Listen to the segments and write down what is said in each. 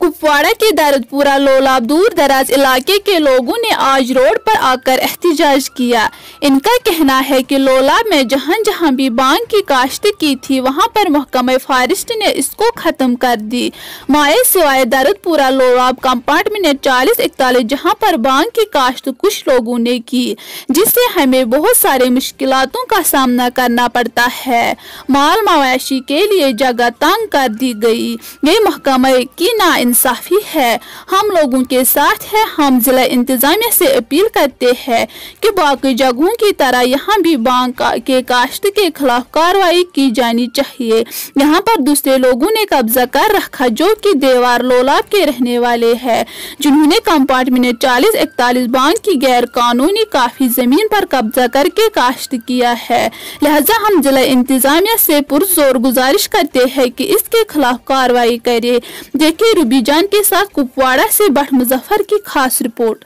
कुपवाड़ा के दरदपुरा लोलाब दूर दराज इलाके के लोगों ने आज रोड पर आकर एहतजाज किया। इनका कहना है कि लोलाब में जहां जहां भी बांग की काश्त की थी वहां पर महकमा फॉरेस्ट ने इसको खत्म कर दी। माए सिवाय दरदपुरा लोलाब कंपार्टमेंट 40-41 जहां पर बांग की काश्त कुछ लोगों ने की, जिससे हमें बहुत सारे मुश्किलातों का सामना करना पड़ता है। माल मवेशी के लिए जगह तंग कर दी गई। ये महकमा की नाइंसाफी है, हम लोगों के साथ है। हम जिला इंतजामिया से अपील करते हैं कि बाकी जगहों की तरह यहाँ भी बांग के काश्त के खिलाफ कार्रवाई की जानी चाहिए। यहाँ पर दूसरे लोगों ने कब्जा कर रखा जो कि देवार लोलाब के रहने वाले हैं, जिन्होंने कंपार्टमेंट 40-41 बांग की गैर कानूनी काफी जमीन पर कब्जा करके काश्त किया है। लिहाजा हम जिला इंतजामिया से पुरजोर गुजारिश करते हैं कि इसके खिलाफ कार्रवाई करे। देखिए रूबी जान के साथ कुपवाड़ा से बट मुजफ्फर की खास रिपोर्ट।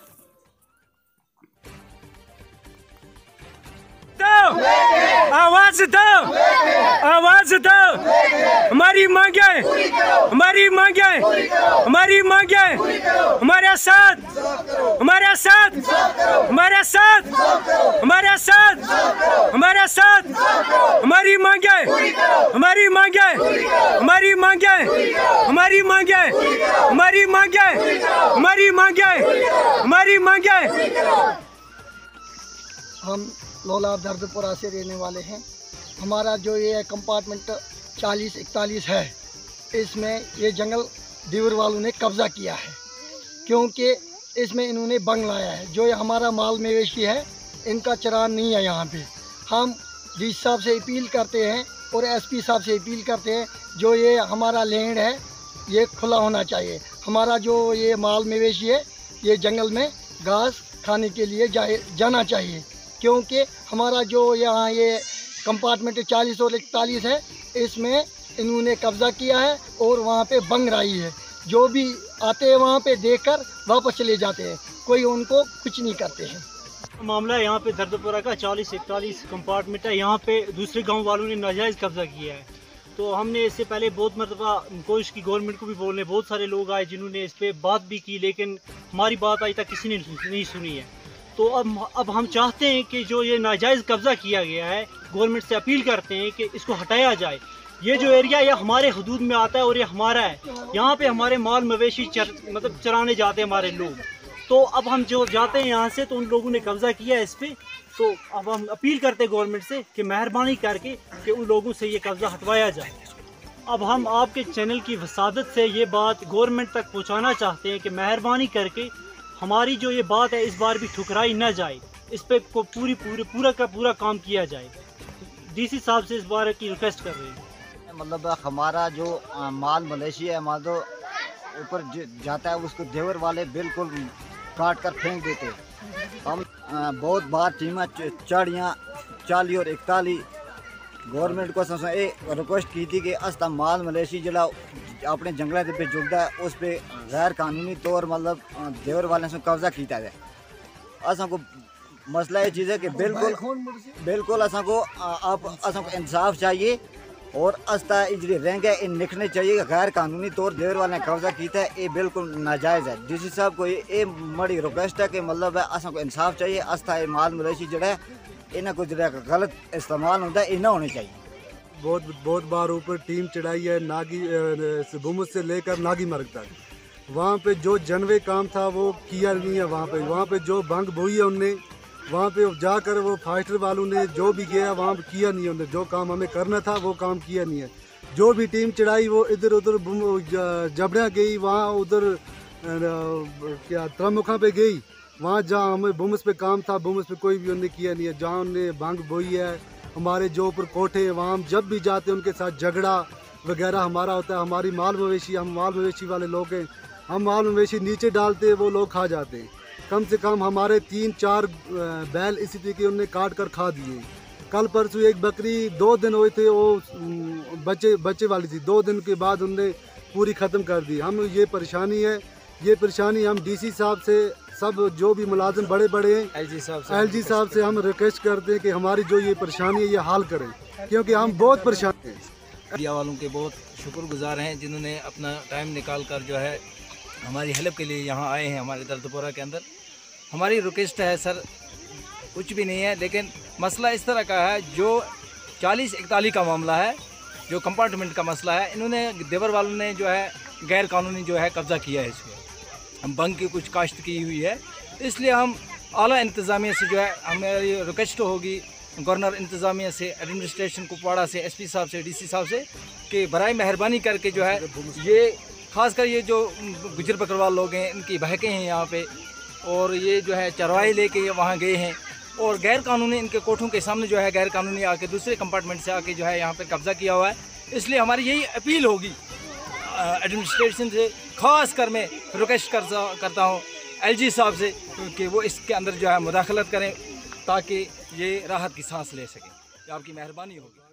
आवाज दो, आवाज दो, हमारी मांगे, हमारी मांगे, हमारी मांगे, हमारे साथ, हमारे साथ, हमारे साथ, हमारे साथ, हमारे साथ, हमारी मांगे, हमारी मांगे, हमारी मांगे, हमारी मांगे, हमारी मांगे, हमारी मांगे, हमारी मांगे। हम लोलाब दरदपुरा से रहने वाले हैं। हमारा जो ये कंपार्टमेंट 40-41 है, इसमें ये जंगल देवर वालों ने कब्ज़ा किया है, क्योंकि इसमें इन्होंने बंग लाया है। जो ये हमारा माल मवेशी है, इनका चरान नहीं है यहाँ पे। हम डी साहब से अपील करते हैं और एसपी साहब से अपील करते हैं, जो ये हमारा लैंड है ये खुला होना चाहिए। हमारा जो ये माल मवेशी है ये जंगल में घास खाने के लिए जाना चाहिए, क्योंकि हमारा जो यहाँ ये कंपार्टमेंट 40 और 41 है, इसमें इन्होंने कब्ज़ा किया है और वहाँ पे बंग रही है। जो भी आते हैं वहाँ पे देखकर वापस चले जाते हैं, कोई उनको कुछ नहीं करते हैं। मामला है यहाँ पे दरदपुरा का 40-41 कंपार्टमेंट है। यहाँ पे दूसरे गांव वालों ने नाजायज़ कब्ज़ा किया है। तो हमने इससे पहले बहुत मरतबा कोशिश की गवर्नमेंट को भी बोलने, बहुत सारे लोग आए जिन्होंने इस पर बात भी की, लेकिन हमारी बात आज तक किसी ने नहीं सुनी है। तो अब हम चाहते हैं कि जो ये नाजायज़ कब्ज़ा किया गया है, गवर्नमेंट से अपील करते हैं कि इसको हटाया जाए। ये जो एरिया ये हमारे हदूद में आता है और ये हमारा है। यहाँ पे हमारे माल मवेशी मतलब चराने जाते हैं हमारे लोग। तो अब हम जो जाते हैं यहाँ से, तो उन लोगों ने कब्ज़ा किया है इस पर। तो अब हम अपील करते हैं गवर्नमेंट से कि मेहरबानी करके कि उन लोगों से ये कब्ज़ा हटवाया जाए। अब हम आपके चैनल की वसादत से ये बात गवर्नमेंट तक पहुँचाना चाहते हैं कि मेहरबानी करके हमारी जो ये बात है इस बार भी ठुकराई ना जाए, इस पे को पूरा का पूरा काम किया जाए। डीसी साहब से इस बार की रिक्वेस्ट कर रहे हैं। मतलब हमारा जो माल मवेशी है, मान लो ऊपर जाता है, उसको देवर वाले बिल्कुल काट कर फेंक देते हैं। हम बहुत बार टीमें चढ़ियाँ 40 और 41 गवर्नमेंट को रिक्वेस्ट की थी कि अस माल मवेशी जला अपने जंगलों पे जुगदा है, उस पर गैर कानूनी तौर मतलब देवर वाले से कब्जा किया जाए। असा को मसला ये चीज़ है कि बिल्कुल असा को इंसाफ चाहिए और अस्ता इजरी रेंगे इन लिखने चाहिए कि गैर कानूनी तौर देवर वाले ने कब्जा किया है, ये बिल्कुल नाजायज़ है। डीसी साहब को ये बड़ी रिक्वेस्ट है कि मतलब है असा को इंसाफ चाहिए। अस्ता ये माल मवेशी जड़ा है इन्हें को जरा गलत इस्तेमाल होता है, ये ना होने चाहिए। बहुत बार ऊपर टीम चढ़ाई है, नागी बुमुस से लेकर नागी मर्ग तक। वहाँ पे जो जनवे काम था वो किया नहीं है। वहाँ पे जो भंग बोई है उनने, वहाँ पे जाकर वो फाइटर वालों ने जो भी किया वहाँ पे किया नहीं है। उन्होंने जो काम हमें करना था वो काम किया नहीं है। जो भी टीम चढ़ाई वो इधर उधर जबड़ा गई, वहाँ उधर क्या त्रमुखा पे गई, वहाँ जहाँ हमें बुमस पे काम था बुमस पे कोई भी उन्होंने किया नहीं है। जहाँ उन्होंने भंग बोई है, हमारे जो ऊपर कोठे हैं वहाँ हम जब भी जाते हैं उनके साथ झगड़ा वगैरह हमारा होता है। हमारी माल मवेशी, हम माल मवेशी वाले लोग हैं, हम माल मवेशी नीचे डालते हैं, वो लोग खा जाते हैं। कम से कम हमारे 3-4 बैल इसी तरीके उन्होंने काट कर खा दिए। कल परसों एक बकरी 2 दिन हुए थे, वो बच्चे वाली थी, 2 दिन के बाद उनने पूरी ख़त्म कर दी। हम ये परेशानी है, ये परेशानी हम डीसी साहब से, सब जो भी मुलाजिम बड़े हैं, एलजी साहब से हम रिक्वेस्ट करते हैं कि हमारी जो ये परेशानी है ये हाल करें, क्योंकि हम बहुत परेशान हैं। मीडिया वालों के बहुत शुक्रगुजार हैं जिन्होंने अपना टाइम निकाल कर जो है हमारी हेल्प के लिए यहाँ आए हैं हमारे दर्दपुरा के अंदर। हमारी रिक्वेस्ट है सर, कुछ भी नहीं है, लेकिन मसला इस तरह का है, जो 40-41 का मामला है, जो कंपार्टमेंट का मसला है, इन्होंने देवर वालों ने जो है गैर कानूनी जो है कब्ज़ा किया है इसमें। हम बंग की कुछ काश्त की हुई है, इसलिए हम आला इंतज़ामिया से जो है हमारी रिक्वेस्ट होगी गवर्नर इंतज़ामिया से, एडमिनिस्ट्रेशन कुपवाड़ा से, एसपी साहब से, डीसी साहब से कि बराए मेहरबानी करके जो है ये खासकर ये जो गुजर बकरवाल लोग हैं, इनकी बहकें हैं यहाँ पे, और ये जो है चरवाही लेके वहाँ गए हैं और गैर कानूनी इनके कोठों के सामने जो है गैर कानूनी आके दूसरे कंपार्टमेंट से आके जो है यहाँ पे कब्ज़ा किया हुआ है। इसलिए हमारी यही अपील होगी एडमिनिस्ट्रेशन से, ख़ास कर मैं रिक्वेस्ट करता हूँ LG साहब से कि वो इसके अंदर जो है मुदाखलत करें ताकि ये राहत की सांस ले सकें। आपकी मेहरबानी होगी।